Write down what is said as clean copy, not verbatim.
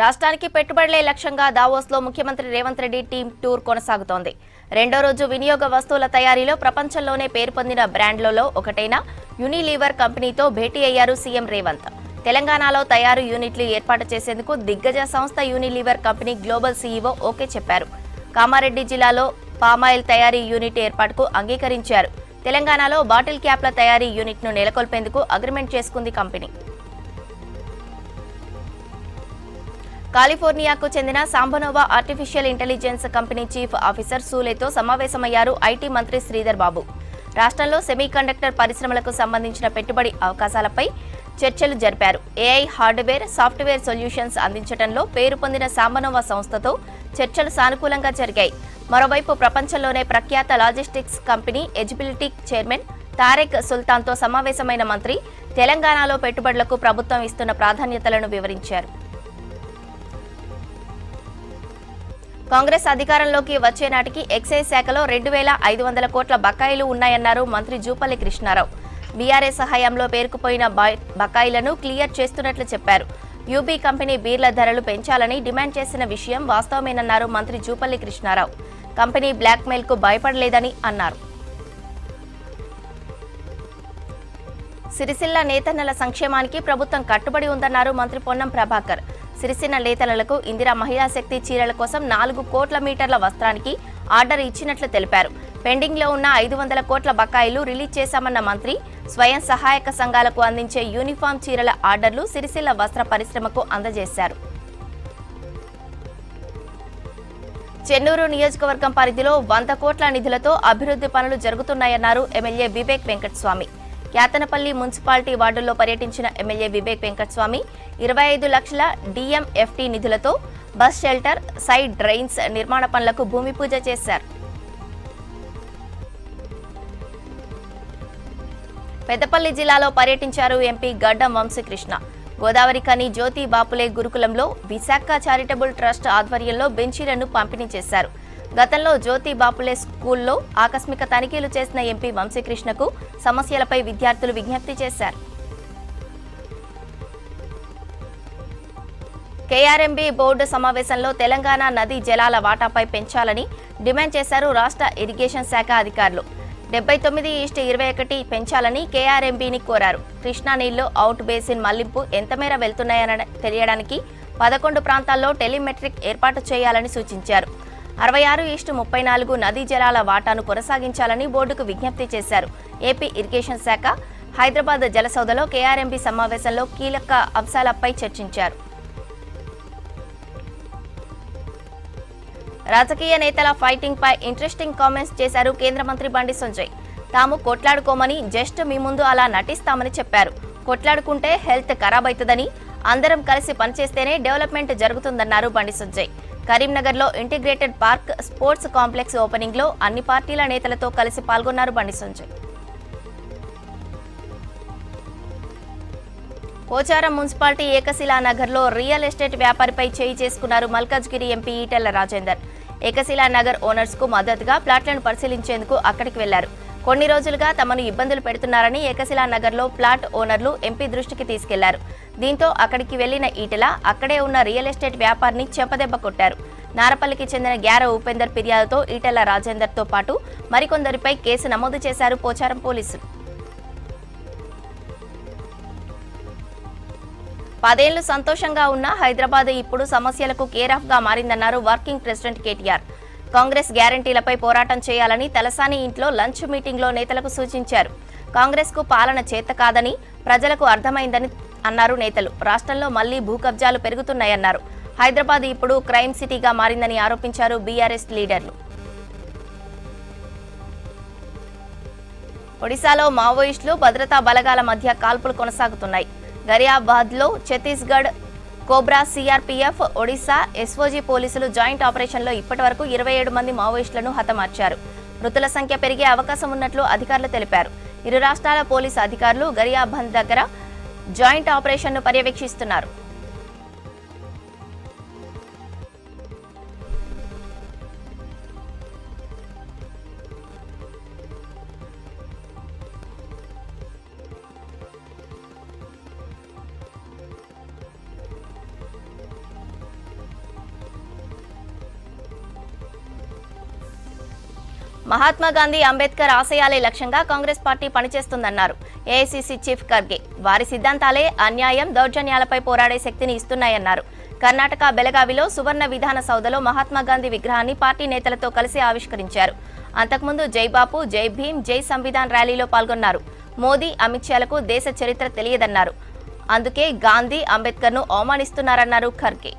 రాష్ట్రానికి పెట్టుబడులే లక్ష్యంగా దావోస్లో ముఖ్యమంత్రి రేవంత్ రెడ్డి టీం టూర్ కొనసాగుతోంది. రెండో రోజు వినియోగ వస్తువుల తయారీలో ప్రపంచంలోనే పేరు పొందిన బ్రాండ్లలో ఒకటైన యూనిలీవర్ కంపెనీతో భేటీ అయ్యారు సీఎం రేవంత్. తెలంగాణలో తయారు యూనిట్లు ఏర్పాటు చేసేందుకు దిగ్గజ సంస్థ Unilever company global CEO okay చెప్పారు. కామారెడ్డి జిల్లాలో పామాయిల్ తయారీ యూనిట్ ఏర్పాటుకు అంగీకరించారు. తెలంగాణలో బాటిల్ క్యాప్ల తయారీ యూనిట్ను నెలకొల్పేందుకు అగ్రిమెంట్ చేసుకుంది కంపెనీ. కాలిఫోర్నియాకు చెందిన SambaNova artificial intelligence company chief officer సూలేతో సమావేశమయ్యారు ఐటీ మంత్రి శ్రీధర్ బాబు. రాష్ట్రంలో సెమీకండక్టర్ పరిశ్రమలకు సంబంధించిన పెట్టుబడి అవకాశాలపై చర్చలు జరిపారు. ఏఐ హార్డ్వేర్, సాఫ్ట్వేర్ సొల్యూషన్స్ అందించడంలో పేరు పొందిన సాంబనోవా సంస్థతో చర్చలు సానుకూలంగా జరిగాయి. మరోవైపు ప్రపంచంలోనే ప్రఖ్యాత లాజిస్టిక్స్ కంపెనీ ఎజిబిలిటీ చైర్మన్ తారెక్ సుల్తాన్తో సమావేశమైన మంత్రి తెలంగాణలో పెట్టుబడులకు ప్రభుత్వం ఇస్తున్న ప్రాధాన్యతలను వివరించారు. కాంగ్రెస్ అధికారంలోకి వచ్చే నాటికి ఎక్సైజ్ శాఖలో 2,500 కోట్ల బకాయిలు ఉన్నాయన్నారు మంత్రి జూపల్లి కృష్ణారావు. బీఆర్ఎస్ హయాంలో పేరుకుపోయిన బకాయిలను క్లియర్ చేస్తున్నట్లు చెప్పారు. యూబీ కంపెనీ బీర్ల ధరలు పెంచాలని డిమాండ్ చేసిన విషయం వాస్తవమేనన్నారు మంత్రి జూపల్లి కృష్ణారావు. కంపెనీ బ్లాక్మెయిల్ కు భయపడలేదని అన్నారు. సిరిసిల్ల నేతన్నల సంక్షేమానికి ప్రభుత్వం కట్టుబడి ఉందన్నారు మంత్రి పొన్నం ప్రభాకర్. సిరిసిల్ల నేతన్నలకు ఇందిరా మహిళా శక్తి చీరల కోసం 4 కోట్ల మీటర్ల వస్త్రానికి ఆర్డర్ ఇచ్చినట్లు తెలిపారు. పెండింగ్ లో ఉన్న 500 కోట్ల బకాయిలు రిలీజ్ చేశామన్న మంత్రి స్వయం సహాయక సంఘాలకు అందించే యూనిఫామ్ చీరల ఆర్డర్లు సిరిసిల్ల వస్త్ర పరిశ్రమకు అందజేశారు. చెన్నూరు నియోజకవర్గం పరిధిలో 100 కోట్ల నిధులతో అభివృద్ధి పనులు జరుగుతున్నాయన్నారు ఎమ్మెల్యే వివేక్ వెంకటస్వామి. క్యాతనపల్లి మున్సిపాలిటీ వార్డుల్లో పర్యటించిన ఎమ్మెల్యే వివేక్ వెంకటస్వామి 25 లక్షల డిఎంఎఫ్టీ నిధులతో బస్ షెల్టర్, సైడ్ డ్రైన్స్ నిర్మాణ పనులకు భూమి పూజ చేశారు. పెద్దపల్లి జిల్లాలో పర్యటించారు ఎంపీ గడ్డం వంశీకృష్ణ. గోదావరి కని జ్యోతి బాపులే గురుకులంలో విశాఖ చారిటబుల్ ట్రస్ట్ ఆధ్వర్యంలో బెంచీలను పంపిణీ చేశారు. గతంలో జ్యోతి బాపులే స్కూల్లో ఆకస్మిక తనిఖీలు చేసిన ఎంపీ వంశీకృష్ణకు సమస్యలపై విద్యార్థులు విజ్ఞప్తి చేశారు. కేఆర్ఎంబీ బోర్డు సమావేశంలో తెలంగాణ నదీ జలాల వాటాపై పెంచాలని డిమాండ్ చేశారు రాష్ట్ర ఇరిగేషన్ శాఖ అధికారులు. 79:21 పెంచాలని కేఆర్ఎంబీని కోరారు. కృష్ణా నీళ్లు అవుట్ బేసిన్ మళ్లింపు ఎంతమేర వెళ్తున్నాయని తెలియడానికి 11 ప్రాంతాల్లో టెలిమెట్రిక్ ఏర్పాటు చేయాలని సూచించారు. 66:34 నదీ జలాల వాటాను కొనసాగించాలని బోర్డుకు విజ్ఞప్తి చేశారు. ఏపీ ఇరిగేషన్ శాఖ హైదరాబాద్ జలసౌధలో కేఆర్ఎంబీ సమావేశంలో కీలక అంశాలపై చర్చించారు. రాజకీయ నేతల ఫైటింగ్ పై ఇంట్రెస్టింగ్ కామెంట్స్ చేశారు కేంద్ర మంత్రి బండి సంజయ్. తాము కొట్లాడుకోమని, జస్ట్ మీ ముందు అలా నటిస్తామని చెప్పారు. కొట్లాడుకుంటే హెల్త్ ఖరాబ్ అవుతుందని, అందరం కలిసి పనిచేస్తేనే డెవలప్మెంట్ జరుగుతుందన్నారు బండి సంజయ్. కరీంనగర్లో integrated park sports complex opening లో అన్ని పార్టీల నేతలతో కలిసి పాల్గొన్నారు బండి సంజయ్. పోచారం మున్సిపాలిటీ ఏకశిలానగర్లో రియల్ ఎస్టేట్ వ్యాపారిపై చేయి చేసుకున్నారు మల్కాజ్గిరి ఎంపీ ఈటెల రాజేందర్. ఏకశిలానగర్ ఓనర్స్ కు మద్దతుగా ప్లాట్లను పరిశీలించేందుకు అక్కడికి వెళ్లారు. కొన్ని రోజులుగా తమను ఇబ్బందులు పెడుతున్నారని ఏకశిలానగర్లో ప్లాట్ ఓనర్లు ఎంపీ దృష్టికి తీసుకెళ్లారు. దీంతో అక్కడికి వెళ్లిన ఈటెల అక్కడే ఉన్న రియల్ ఎస్టేట్ వ్యాపారిని చెంపదెబ్బ కొట్టారు. నారపల్లికి చెందిన గ్యార ఉపేందర్ ఫిర్యాదుతో ఈటెల రాజేందర్ తో పాటు మరికొందరిపై కేసు నమోదు చేశారు పోచారం పోలీసులు. 10 ఏళ్లు సంతోషంగా ఉన్న హైదరాబాద్ ఇప్పుడు సమస్యలకు కేర్ ఆఫ్ గా మారిందన్నారు వర్కింగ్ ప్రెసిడెంట్ కేటీఆర్. కాంగ్రెస్ గ్యారంటీలపై పోరాటం చేయాలని తలసాని ఇంట్లో లంచ్ మీటింగ్లో నేతలకు సూచించారు. కాంగ్రెస్ కు పాలన చేత కాదని ప్రజలకు అర్థమైందని అన్నారు నేతలు. రాష్ట్రంలో మళ్లీ భూకబ్జాలు పెరుగుతున్నాయన్నారు. హైదరాబాద్ ఇప్పుడు క్రైమ్ సిటీగా మారిందని ఆరోపించారు బీఆర్ఎస్ లీడర్లు. ఒడిశాలో మావోయిస్టులు భద్రతా బలగాల మధ్య కాల్పులు కొనసాగుతున్నాయి. గరియాబాద్ లో Chhattisgarh cobra CRPF, Odisha SOG పోలీసులు జాయింట్ ఆపరేషన్లో ఇప్పటివరకు 27 మంది మావోయిస్టులను హతమార్చారు. మృతుల సంఖ్య పెరిగే అవకాశం ఉన్నట్లు అధికారులు తెలిపారు. ఇరు రాష్ట్రాల పోలీసు అధికారులు గరియాబంద్ దగ్గర జాయింట్ ఆపరేషన్ను పర్యవేక్షిస్తున్నారు. మహాత్మా గాంధీ అంబేద్కర్ ఆశయాలే లక్ష్యంగా కాంగ్రెస్ పార్టీ పనిచేస్తుందన్నారు ఏఐసీసీ చీఫ్ ఖర్గే. వారి సిద్ధాంతాలే అన్యాయం, దౌర్జన్యాలపై పోరాడే శక్తిని ఇస్తున్నాయన్నారు. కర్ణాటక బెళగావిలో సువర్ణ విధాన సౌధలో మహాత్మా గాంధీ విగ్రహాన్ని పార్టీ నేతలతో కలిసి ఆవిష్కరించారు. అంతకుముందు జై బాపు, జై భీమ్, జై సంవిధాన్ ర్యాలీలో పాల్గొన్నారు. మోదీ, అమిత్ షాలకు దేశ చరిత్ర తెలియదన్నారు. అందుకే గాంధీ, అంబేద్కర్ను అవమానిస్తున్నారన్నారు ఖర్గే.